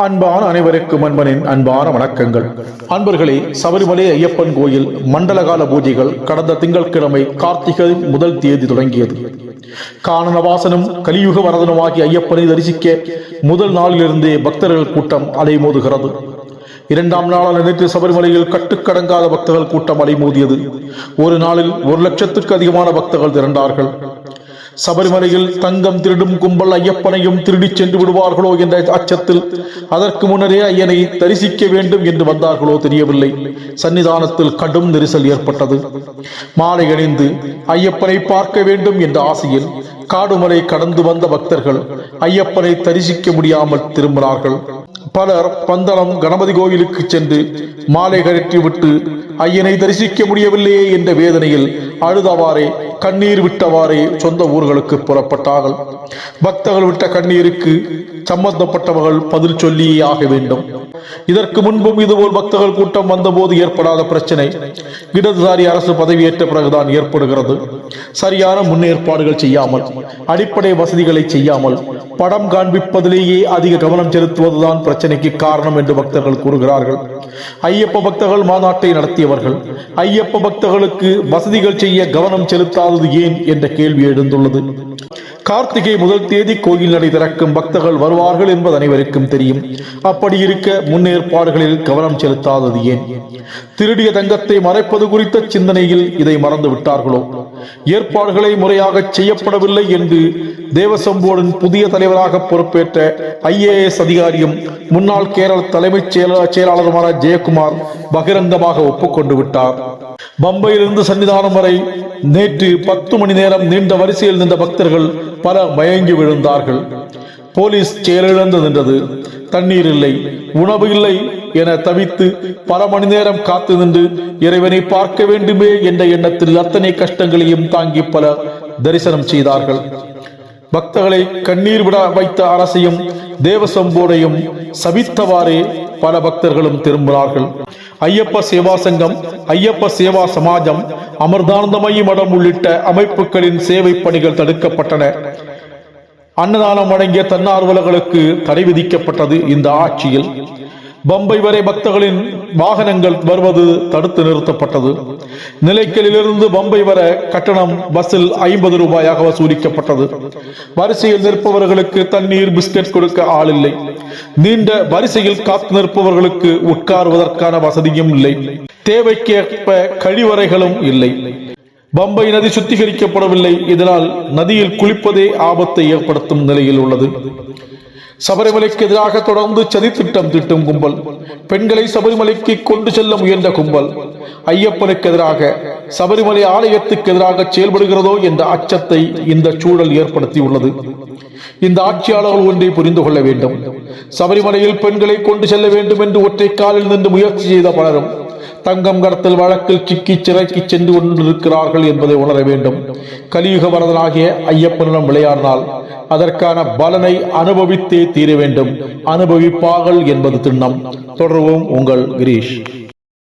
அன்பான அனைவருக்கும் அன்பனின் அன்பான வணக்கங்கள். அன்பர்களே, சபரிமலை ஐயப்பன் கோயில் மண்டலகால பூஜைகள் கடந்த திங்கட்கிழமை கார்த்திகை முதல் தேதி தொடங்கியது. காணன வாசனும் கலியுக வரதனுமாகிய ஐயப்பனை தரிசிக்க முதல் நாளிலிருந்தே பக்தர்கள் கூட்டம் அலைமோதுகிறது. இரண்டாம் நாளான நேற்று சபரிமலையில் கட்டுக்கடங்காத பக்தர்கள் கூட்டம் அலைமோதியது. ஒரு நாளில் 1,00,000க்கு அதிகமான பக்தர்கள் திரண்டார்கள். சபரிமலையில் தங்கம் திருடும் கும்பல் ஐயப்பனையும் திருடிச் சென்று விடுவார்களோ என்ற அச்சத்தில் அதற்கு முன்னரே ஐயனை தரிசிக்க வேண்டும் என்று வந்தார்களோ தெரியவில்லை. சன்னிதானத்தில் கடும் நெரிசல் ஏற்பட்டது. மாலை அணிந்து ஐயப்பனை பார்க்க வேண்டும் என்ற ஆசையில் காடுமலை கடந்து வந்த பக்தர்கள் ஐயப்பனை தரிசிக்க முடியாமல் திரும்பினார்கள். பலர் பந்தளம் கணபதி கோயிலுக்கு சென்று மாலை கழற்றிவிட்டு ஐயனை தரிசிக்க முடியவில்லையே என்ற வேதனையில் அழுதவாறே கண்ணீர் விட்டவாறே சொந்த ஊர்களுக்கு புறப்பட்டார்கள். பக்தர்கள் விட்ட கண்ணீருக்கு சம்பந்தப்பட்டவர்கள் பதில் சொல்லியே ஆக வேண்டும். இதற்கு முன்பும் இதுபோல் பக்தர்கள் கூட்டம் வந்தபோது ஏற்படாத பிரச்சனை இடதுசாரி அரசு பதவியேற்ற பிறகுதான் ஏற்படுகிறது. சரியான முன்னேற்பாடுகள் செய்யாமல், அடிப்படை வசதிகளை செய்யாமல் படம் காண்பிப்பதிலேயே அதிக கவனம் செலுத்துவதுதான் பிரச்சனைக்கு காரணம் என்று பக்தர்கள் கூறுகிறார்கள். ஐயப்ப பக்தர்கள் மாநாட்டை நடத்தியவர்கள் ஐயப்ப பக்தர்களுக்கு வசதிகள் செய்ய கவனம் செலுத்தாதது ஏன் என்ற கேள்வி எழுந்துள்ளது. கார்த்திகை முதல் தேதி கோயில் நடை திறக்கும் பக்தர்கள் வருவார்கள் என்பது அனைவருக்கும் தெரியும். அப்படி இருக்க முன்னேற்பாடுகளில் கவனம் செலுத்தாதது ஏன்? திருடிய தங்கத்தை மறைப்பது குறித்த சிந்தனையில் இதை மறந்து விட்டார்களோ? ஏற்பாடுகளை முறையாக செய்யப்படவில்லை என்று தேவசம்போர்டின் புதிய தலைவராக பொறுப்பேற்ற IAS அதிகாரியும் முன்னாள் கேரள தலைமைச் செயலாளருமான ஜெயக்குமார் பகிரங்கமாக ஒப்புக்கொண்டு விட்டார். பம்பையிலிருந்து சன்னிதானம் வரை நேற்று 10 மணி நேரம் நீண்ட வரிசையில் நின்ற பக்தர்கள் பல மயங்கி விழுந்தார்கள். போலீஸ் செயலிழந்து நின்றது. தண்ணீர் இல்லை, உணவு இல்லை என தவித்து பல மணி நேரம் காத்து நின்று இறைவனை பார்க்க வேண்டுமே என்ற எண்ணத்தில் அத்தனை கஷ்டங்களையும் தாங்கி பல தரிசனம் செய்தார்கள். பக்தர்களை கண்ணீர் விட வைத்த அரசையும் தேவசம்போடையும் சபித்தவாறே பல பக்தர்களும் திரும்பினார்கள். ஐயப்ப சேவா சங்கம், ஐயப்ப சேவா சமாஜம், அமிர்தானந்தமயி மடம் உள்ளிட்ட அமைப்புகளின் சேவை பணிகள் தடுக்கப்பட்டன. அன்னதானம் வழங்கிய தன்னார்வலர்களுக்கு தடை விதிக்கப்பட்டது. இந்த ஆட்சியில் பம்பை வரை பக்தர்களின் வாகனங்கள் வருவது தடுத்து நிறுத்தப்பட்டது. நிலைக்கலிலிருந்து பம்பை வர கட்டணம் பஸ்ஸில் 50 ரூபாயாக வசூலிக்கப்பட்டது. வரிசையில் நிற்பவர்களுக்கு தண்ணீர், பிஸ்கட் கொடுக்க ஆள் இல்லை. நீண்ட வரிசையில் காத்து நிற்பவர்களுக்கு உட்காருவதற்கான வசதியும் இல்லை. தேவைக்கேற்ப கழிவறைகளும் இல்லை. பம்பை நதி சுத்திகரிக்கப்படவில்லை. இதனால் நதியில் குளிப்பதே ஆபத்தை ஏற்படுத்தும் நிலையில் உள்ளது. சபரிமலைக்கு எதிராக தொடர்ந்து சதி திட்டம் தீட்டும் கும்பல், பெண்களை சபரிமலைக்கு கொண்டு செல்ல முயன்ற கும்பல், ஐயப்பனுக்கு எதிராக, சபரிமலை ஆலயத்துக்கு எதிராக செயல்படுகிறதோ என்ற அச்சத்தை இந்த சூழல் ஏற்படுத்தியுள்ளது. இந்த ஆட்சியாளர்கள் ஒன்றை புரிந்து கொள்ள வேண்டும். சபரிமலையில் பெண்களை கொண்டு செல்ல வேண்டும் என்று ஒற்றை காலில் நின்று முயற்சி செய்த பலரும் தங்கம் கடத்தல் வழக்கில் சிக்கி சிறைக்கு சென்று கொண்டிருக்கிறார்கள் என்பதை உணர வேண்டும். கலியுக வரதனாகிய ஐயப்பனிடம் விளையாடினால் அதற்கான பலனை அனுபவித்தே தீர வேண்டும். அனுபவிப்பார்கள் என்பது திண்ணம். தொடர்வோம். உங்கள் கிரீஷ்.